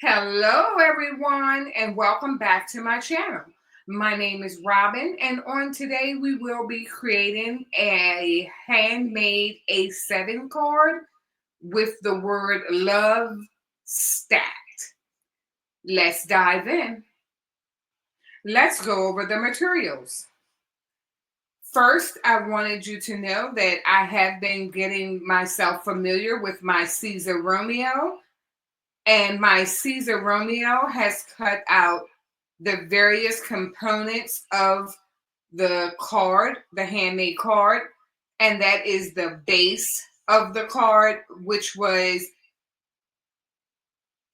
Hello, everyone, and welcome back to my channel. My name is Robin, and on today we will be creating a handmade A7 card with the word love stacked. Let's dive in. Let's go over the materials. First, I wanted you to know that I have been getting myself familiar with my Siser Romeo. And my Siser Romeo has cut out the various components of the card, the handmade card, and that is the base of the card, which was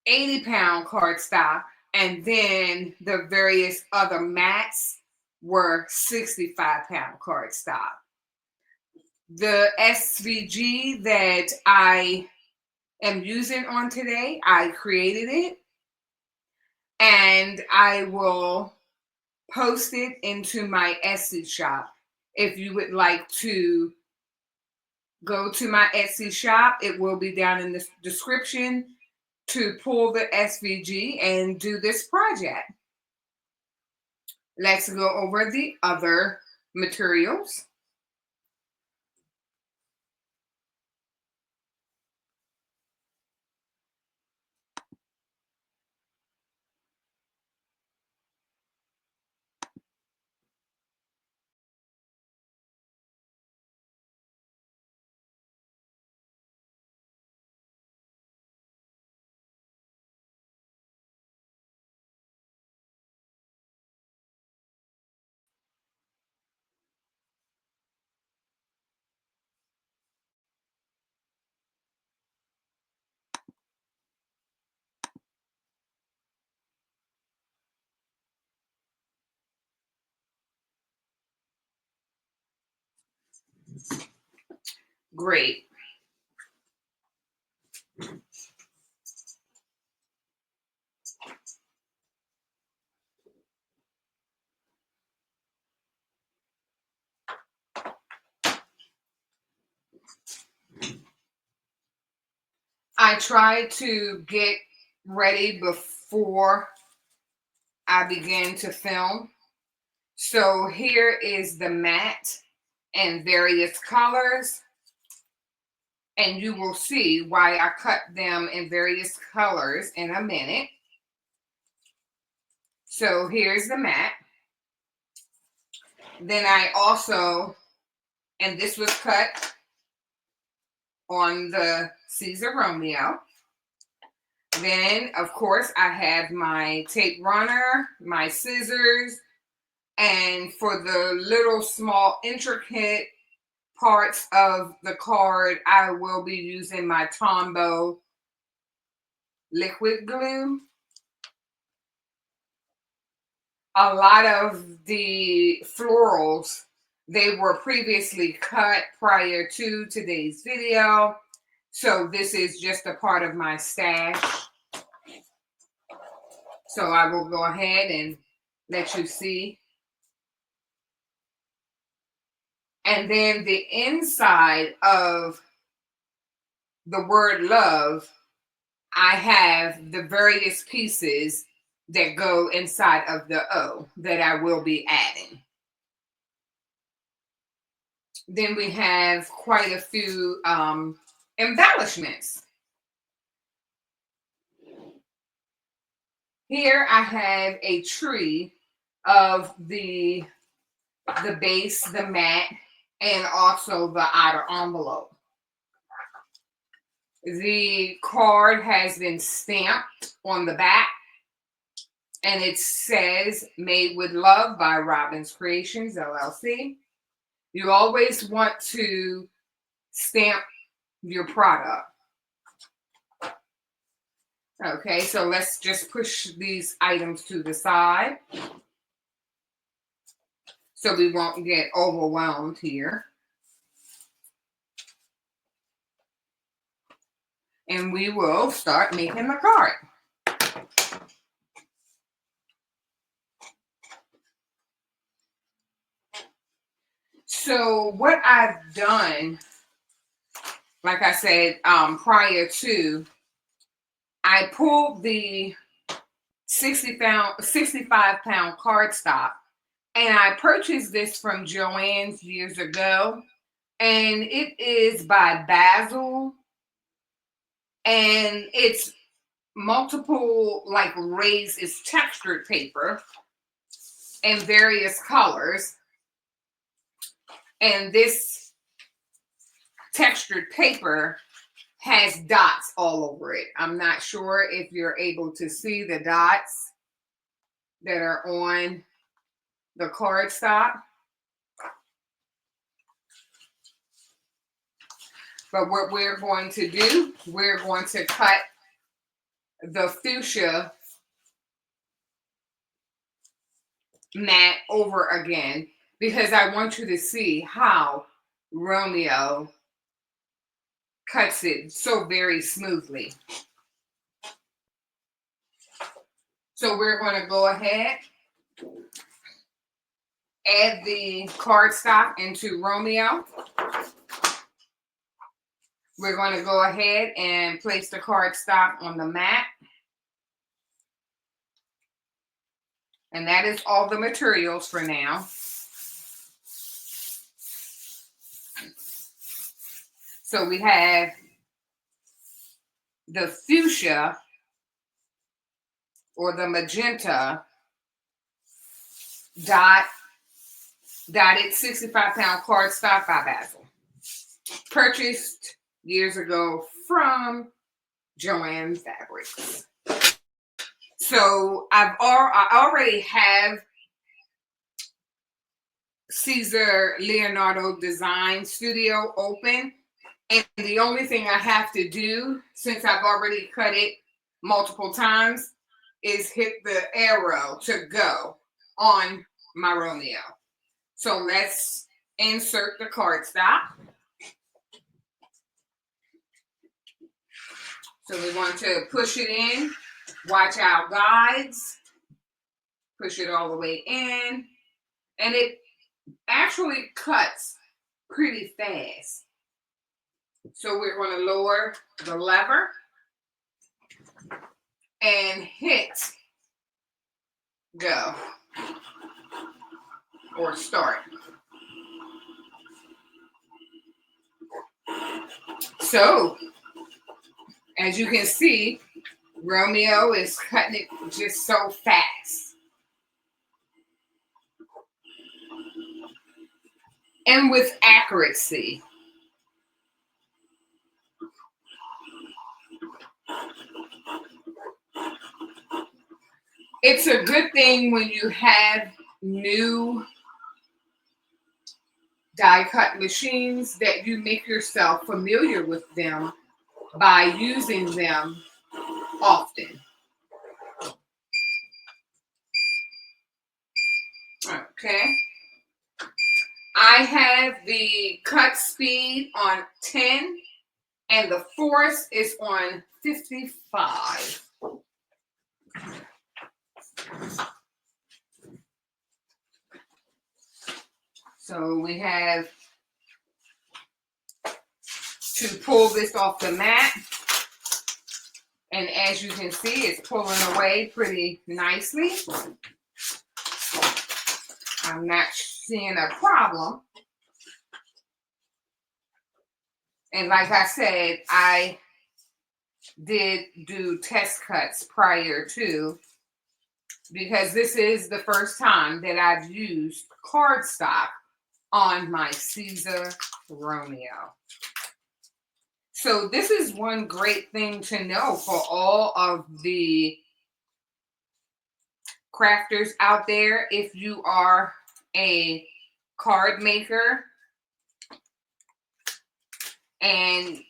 80-pound cardstock, and then the various other mats were 65-pound cardstock. The SVG that I am using on today, I created it, and I will post it into my Etsy shop. If you would like to go to my Etsy shop, it will be down in the description to pull the SVG and do this project. Let's go over the other materials. Great. I tried to get ready before I began to film. So here is the mat in various colors, and you will see why I cut them in various colors in a minute. So here's the mat. Then I also, and this was cut on the Siser Romeo. Then, of course, I have my tape runner, my scissors, and for the little small intricate parts of the card, I will be using my Tombow liquid glue. A lot of the florals, they were previously cut prior to today's video. So this is just a part of my stash. So I will go ahead and let you see. And then the inside of the word love, I have the various pieces that go inside of the O that I will be adding. Then we have quite a few embellishments. Here I have a tree of the base, the mat, and also the outer envelope. The card has been stamped on the back, and it says Made with Love by Robin's Creations, LLC. You always want to stamp your product. Okay, so let's just push these items to the side so we won't get overwhelmed here. And we will start making the card. So what I've done, like I said, prior to, I pulled the 65 pound cardstock, and I purchased this from Joann's years ago, and it is by Basil, and it's multiple like raised, it's textured paper in various colors, and this textured paper has dots all over it. I'm not sure if you're able to see the dots that are on the cardstock. But what we're going to do, we're going to cut the fuchsia mat over again because I want you to see how Romeo cuts it so very smoothly. So we're going to go ahead, add the cardstock into Romeo. We're going to go ahead and place the cardstock on the mat. And that is all the materials for now. So we have the fuchsia or the magenta dotted 65-pound cardstock by Basil. Purchased years ago from Joann Fabrics. So I already have Siser Leonardo Design Studio open, and the only thing I have to do, since I've already cut it multiple times, is hit the arrow to go on my Romeo. So let's insert the cardstock. So we want to push it in. Watch our guides. Push it all the way in. And it actually cuts pretty fast. So we're going to lower the lever and hit go or start. So as you can see, Romeo is cutting it just so fast. And with accuracy. It's a good thing when you have new die cut machines that you make yourself familiar with them by using them often. Okay. I have the cut speed on 10 and the force is on 55. So we have to pull this off the mat. And as you can see, it's pulling away pretty nicely. I'm not seeing a problem. And like I said, I did do test cuts prior to, because this is the first time that I've used cardstock on my Siser Romeo. So this is one great thing to know for all of the crafters out there. If you are a card maker and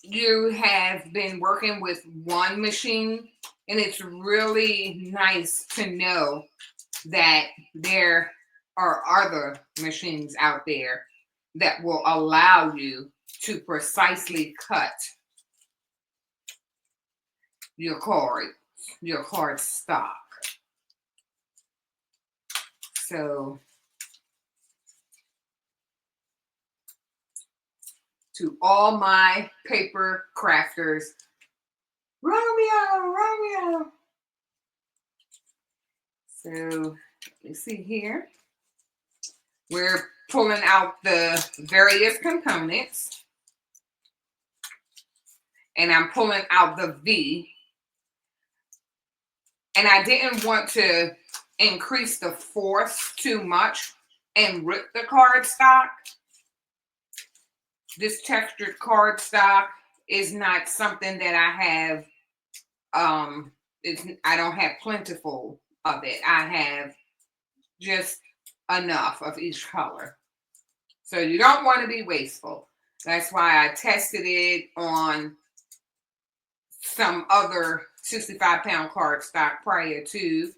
you have been working with one machine, and it's really nice to know that there are other machines out there that will allow you to precisely cut your card stock. So to all my paper crafters, Romeo, Romeo. So you see here, we're pulling out the various components, and I'm pulling out the V. And I didn't want to increase the force too much and rip the cardstock. This textured cardstock is not something that I have. I don't have plentiful of it. I have just enough of each color. So you don't want to be wasteful. That's why I tested it on some other 65-pound cardstock prior to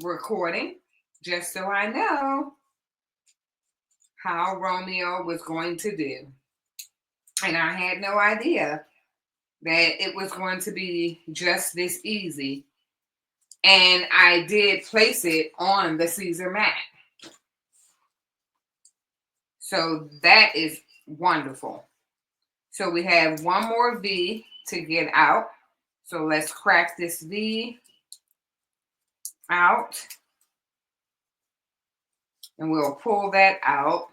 recording, just so I know how Romeo was going to do. And I had no idea that it was going to be just this easy. And I did place it on the Siser mat. So that is wonderful. So we have one more V to get out. So let's crack this V out. And we'll pull that out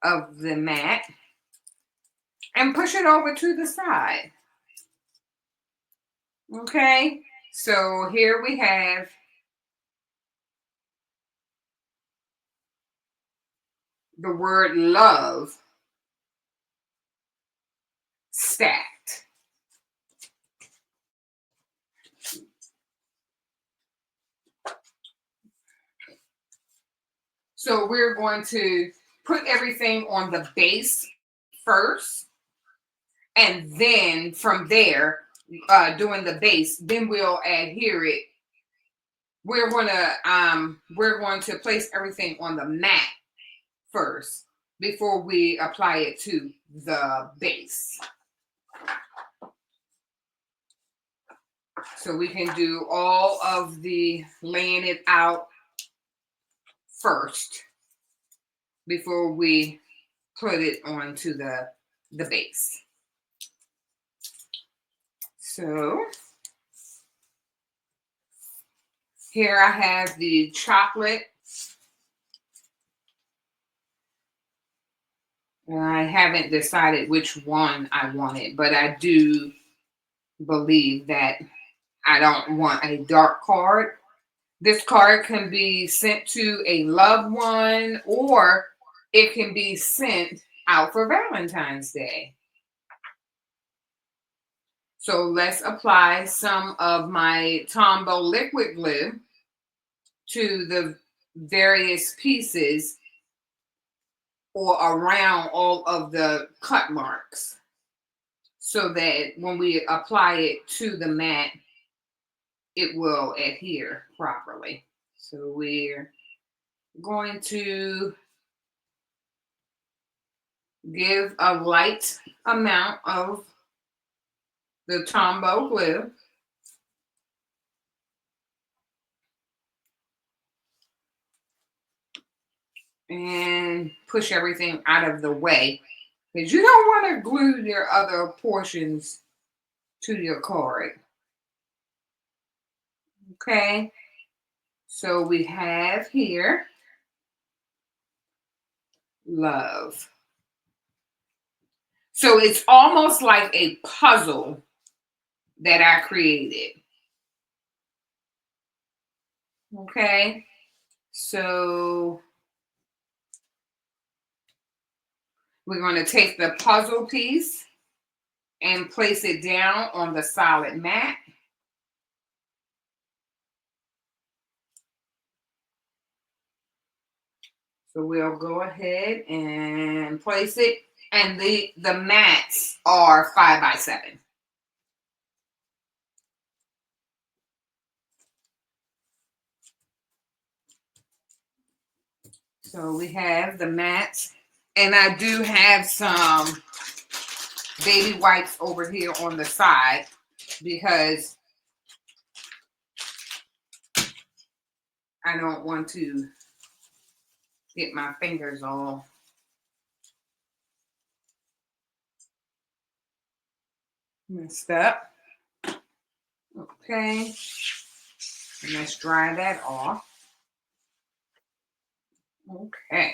of the mat and push it over to the side. Okay, so here we have the word love stacked. So we're going to put everything on the base first, and then from there, doing the base, then we'll adhere it. We're going to place everything on the mat first before we apply it to the base. So we can do all of the laying it out first before we put it onto the base. So here I have the chocolate. I haven't decided which one I wanted, but I do believe that I don't want a dark card. This card can be sent to a loved one, or it can be sent out for Valentine's Day. So let's apply some of my Tombow liquid glue to the various pieces or around all of the cut marks, so that when we apply it to the mat, it will adhere properly. So we're going to give a light amount of the Tombow glue. And push everything out of the way, because you don't want to glue your other portions to your card. Okay, so we have here love. So it's almost like a puzzle that I created. Okay, so we're going to take the puzzle piece and place it down on the solid mat. So we'll go ahead and place it. And the mats are 5x7. So we have the mats, and I do have some baby wipes over here on the side, because I don't want to get my fingers all Messed up. Okay. And let's dry that off. Okay.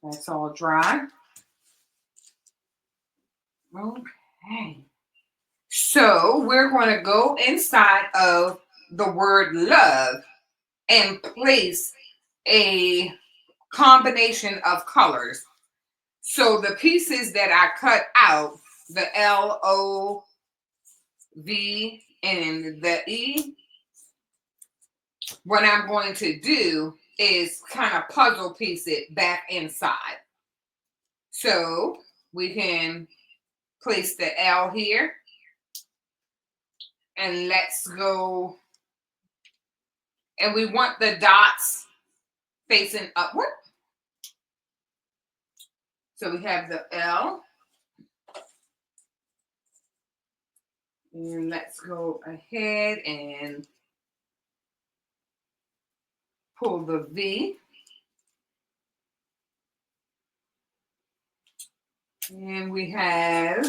That's all dry. Okay. So we're going to go inside of the word love and place a combination of colors. So the pieces that I cut out, the LOV and the E, what I'm going to do is kind of puzzle piece it back inside. So we can place the L here, and let's go, and we want the dots facing upward. So we have the L, and let's go ahead and pull the V. And we have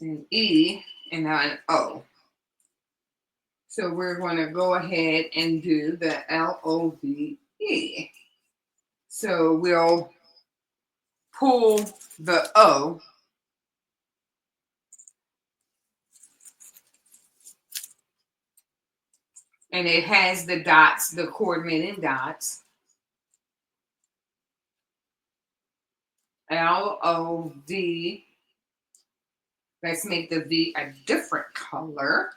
an E and now an O. So we're going to go ahead and do the LOVE. So we'll pull the O, and it has the dots, the coordinating dots. LOV. Let's make the V a different color.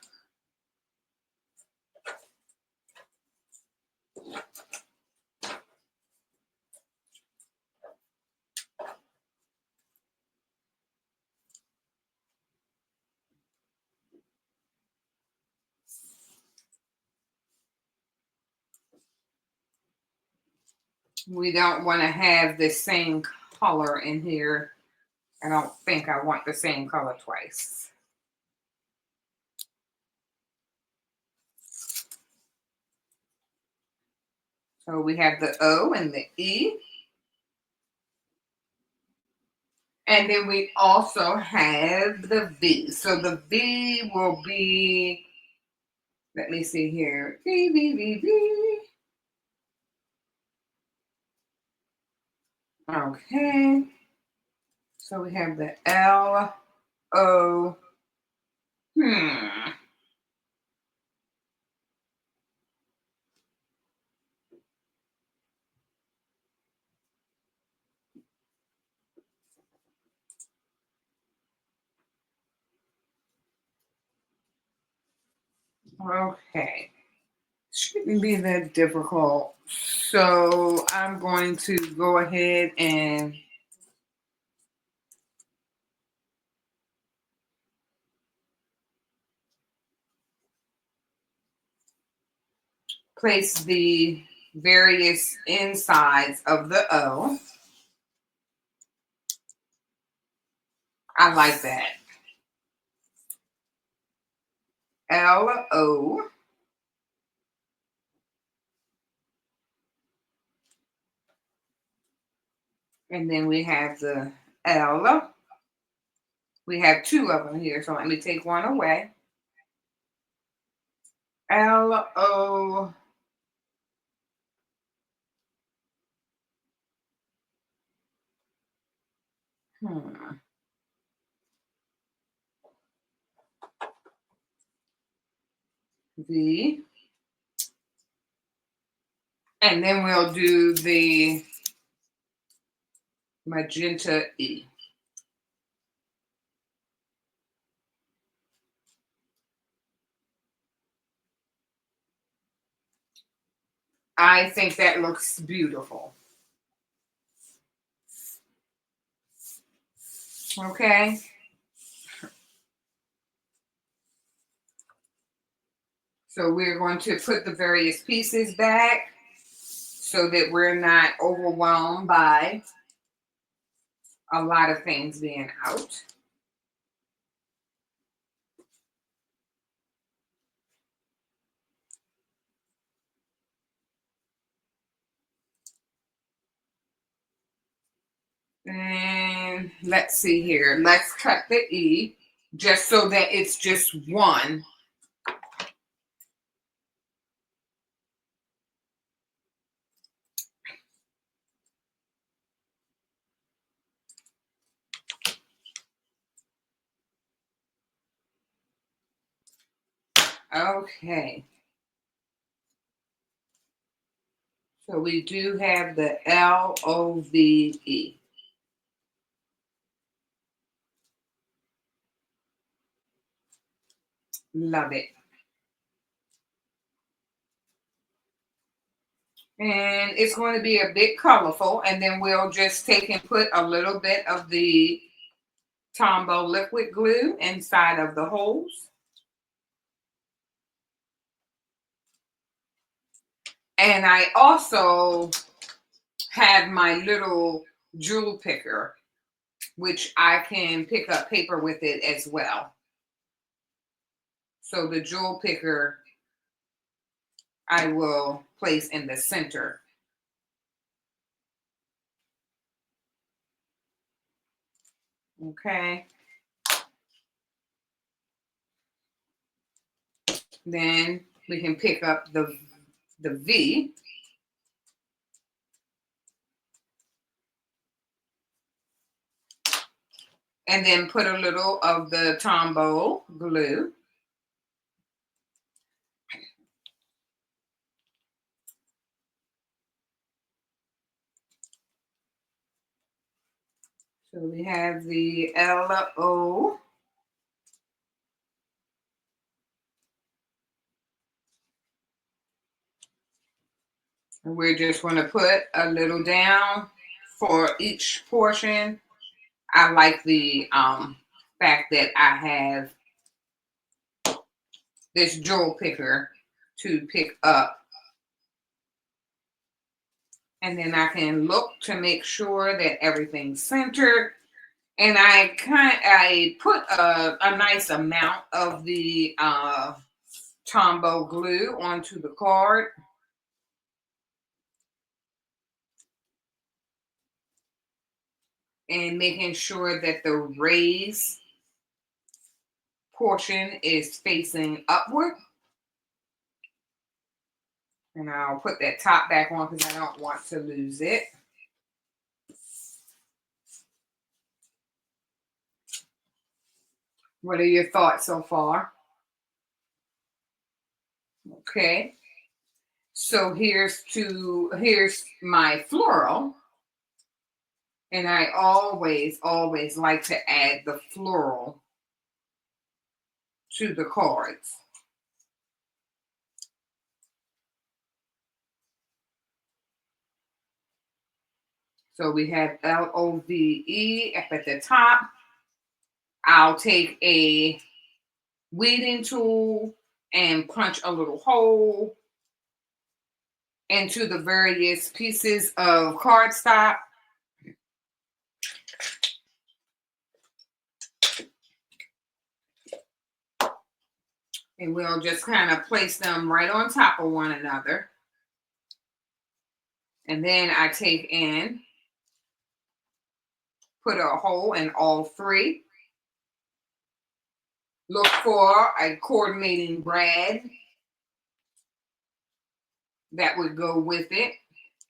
We don't want to have the same color in here. I don't think I want the same color twice. So we have the O and the E. And then we also have the V. So the V will be, let me see here. V, V, V, V. Okay. So we have the L, O. Okay. Shouldn't be that difficult. So I'm going to go ahead and place the various insides of the O. I like that. L, O. And then we have the L. We have two of them here, so let me take one away. L, O. V. And then we'll do the magenta E. I think that looks beautiful. Okay. So we're going to put the various pieces back so that we're not overwhelmed by a lot of things being out. And let's see here. Let's cut the E just so that it's just one. Okay. So we do have the LOVE. Love it. And it's going to be a bit colorful. And then we'll just take and put a little bit of the Tombow liquid glue inside of the holes. And I also have my little jewel picker, which I can pick up paper with it as well. So the jewel picker I will place in the center. Okay. Then we can pick up the V. And then put a little of the Tombow glue. So we have the LO. And we're just going to put a little down for each portion. I like the fact that I have this jewel picker to pick up. And then I can look to make sure that everything's centered. And I put a nice amount of the Tombow glue onto the card. And making sure that the raised portion is facing upward. And I'll put that top back on because I don't want to lose it. What are your thoughts so far? Okay. So here's my floral. And I always like to add the floral to the cards. So we have LOVE up at the top. I'll take a weeding tool and punch a little hole into the various pieces of cardstock. And we'll just kind of place them right on top of one another. And then I take and put a hole in all three. Look for a coordinating brad that would go with it.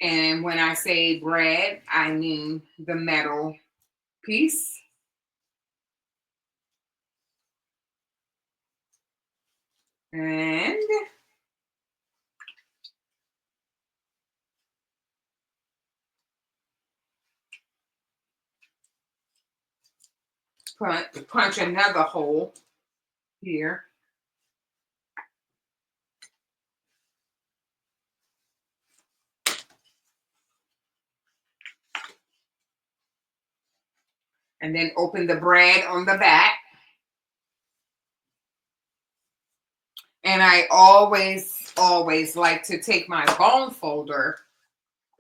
And when I say brad, I mean the metal piece. And punch another hole here. And then open the brad on the back. And I always like to take my bone folder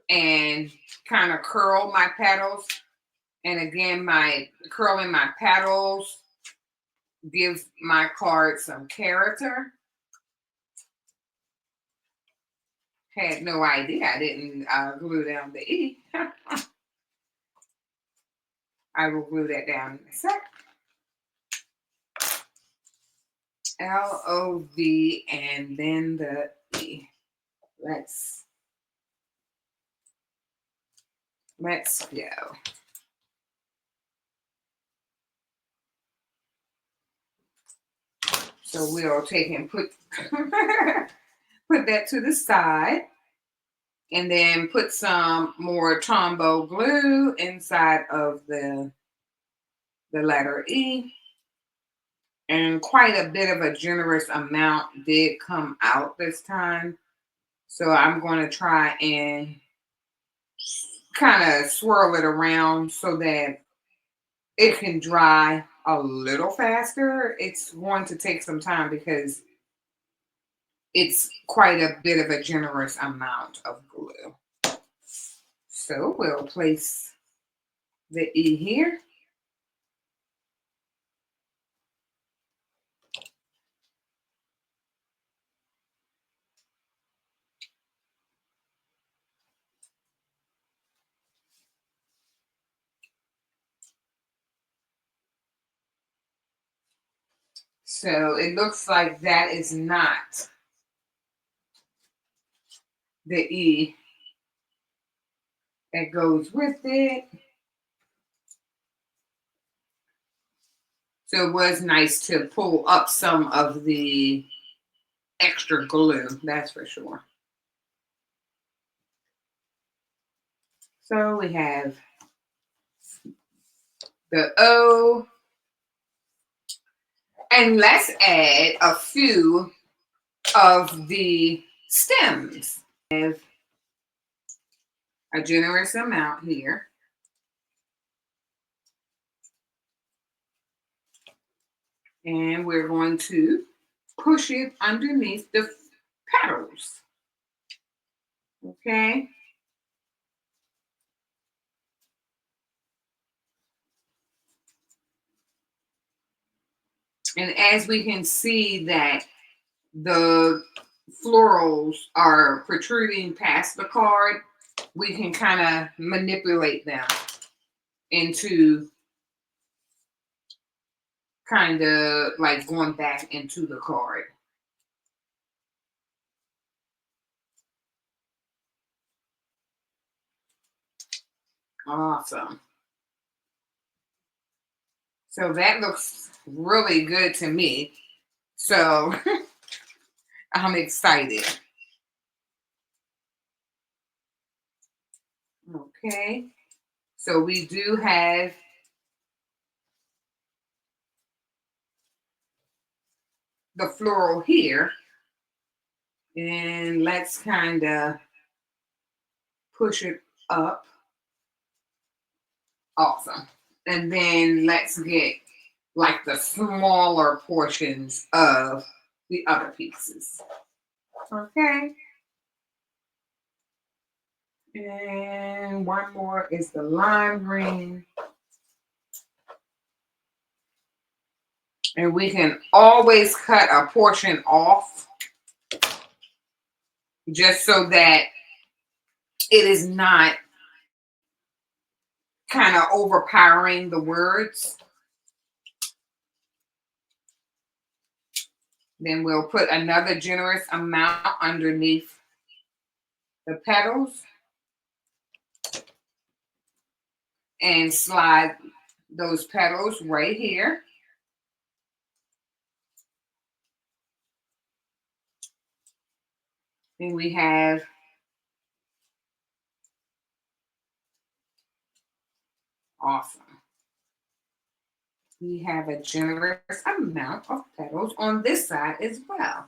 and kind of curl my petals. And again, my curling my petals gives my card some character. Had no idea I didn't glue down the E. I will glue that down in a sec. Love and then the E. Let's go. So we'll take and put put that to the side, and then put some more Tombow glue inside of the letter E. And quite a bit of a generous amount did come out this time. So I'm going to try and kind of swirl it around so that it can dry a little faster. It's going to take some time because it's quite a bit of a generous amount of glue. So we'll place the E here. So it looks like that is not the E that goes with it. So it was nice to pull up some of the extra glue, that's for sure. So we have the O, and let's add a few of the stems. We have a generous amount here. And we're going to push it underneath the petals. Okay. And as we can see that the florals are protruding past the card, we can kind of manipulate them into kind of like going back into the card. Awesome. So that looks really good to me. So I'm excited. Okay. So we do have the floral here. And let's kind of push it up. Awesome. And then let's get like the smaller portions of the other pieces. Okay. And one more is the lime green. And we can always cut a portion off just so that it is not kind of overpowering the words. Then we'll put another generous amount underneath the petals and slide those petals right here. Then we have awesome. We have a generous amount of petals on this side as well.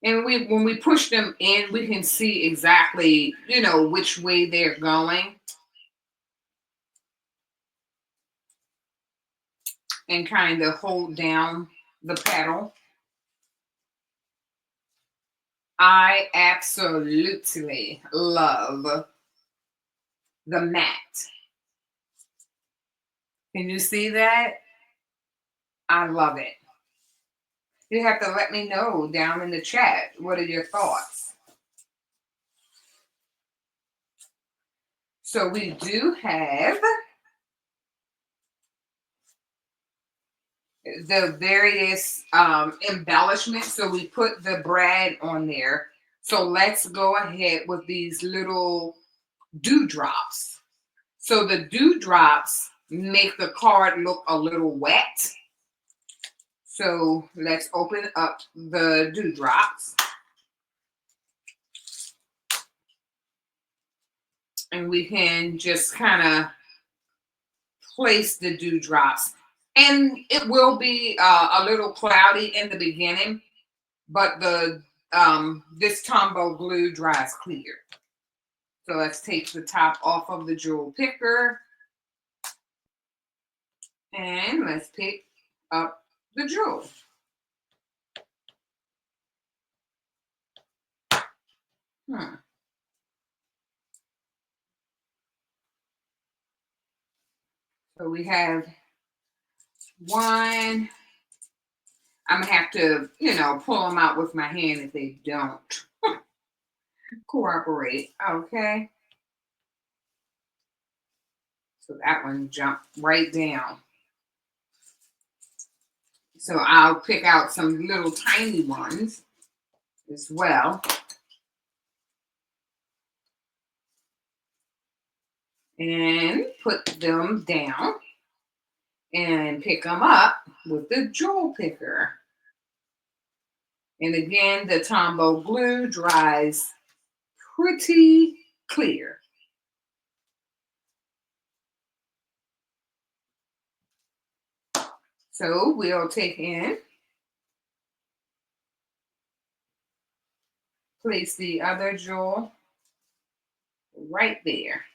And when we push them in, we can see exactly, which way they're going. And kind of hold down the petal. I absolutely love the matte. Can you see that? I love it. You have to let me know down in the chat. What are your thoughts? So we do have the various embellishments. So we put the brad on there. So let's go ahead with these little dewdrops. So the dewdrops make the card look a little wet. So let's open up the dewdrops. And we can just kind of place the dewdrops. And it will be a little cloudy in the beginning, but the this Tombow glue dries clear. So let's take the top off of the jewel picker and let's pick up the jewel. So we have one. I'm gonna have to, pull them out with my hand if they don't cooperate. Okay. So that one jumped right down. So I'll pick out some little tiny ones as well. And put them down and pick them up with the jewel picker. And again, the Tombow glue dries pretty clear. So we'll take in, place the other jewel right there.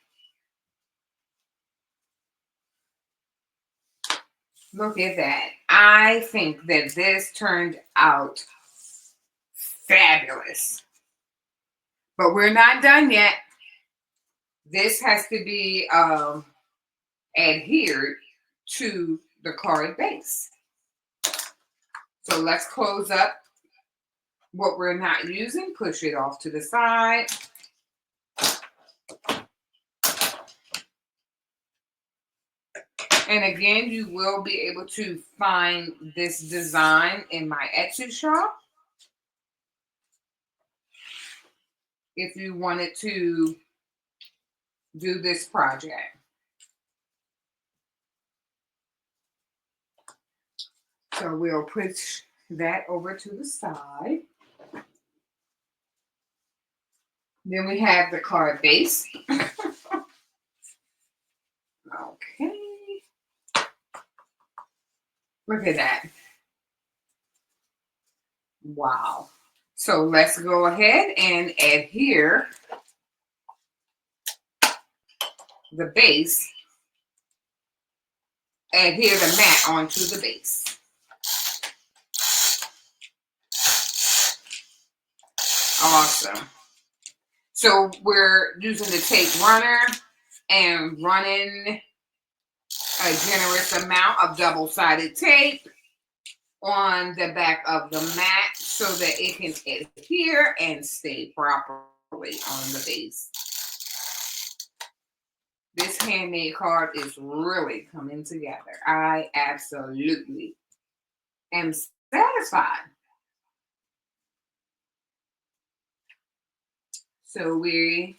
Look at that. I think that this turned out fabulous. But we're not done yet. This has to be adhered to the card base. So let's close up what we're not using, push it off to the side. And again, you will be able to find this design in my Etsy shop if you wanted to do this project. So we'll push that over to the side. Then we have the card base. Okay. Look at that. Wow. So let's go ahead and adhere the base, adhere the mat onto the base. Awesome. So we're using the tape runner and running a generous amount of double-sided tape on the back of the mat so that it can adhere and stay properly on the base. This handmade card is really coming together. I absolutely am satisfied. So we'll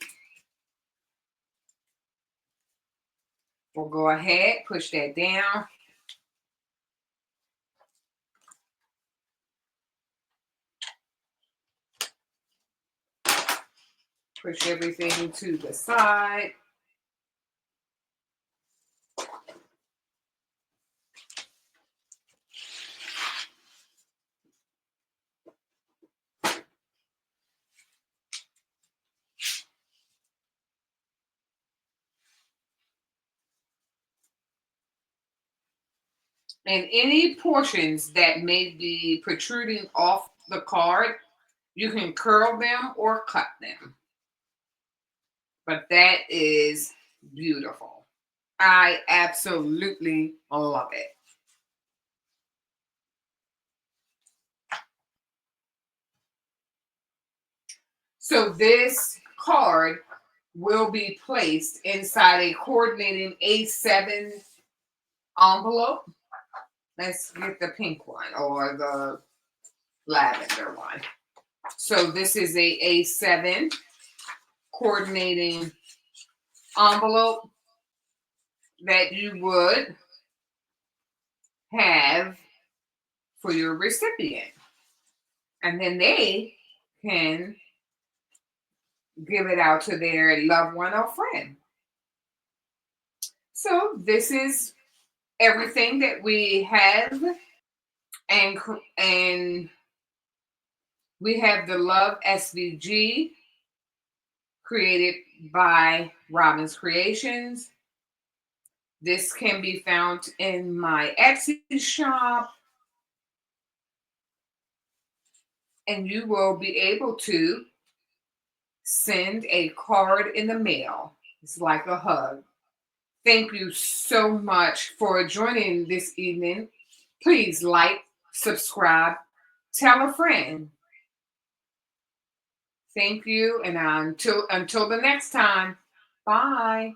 go ahead, push that down. Push everything to the side. And any portions that may be protruding off the card, you can curl them or cut them. But that is beautiful. I absolutely love it. So this card will be placed inside a coordinating A7 envelope. Let's get the pink one or the lavender one. So this is a A7 coordinating envelope that you would have for your recipient. And then they can give it out to their loved one or friend. So this is everything that we have, and we have the Love SVG created by Robin's Creations. This can be found in my Etsy shop, and you will be able to send a card in the mail. It's like a hug. Thank you so much for joining this evening. Please like, subscribe, tell a friend. Thank you, and until the next time, bye.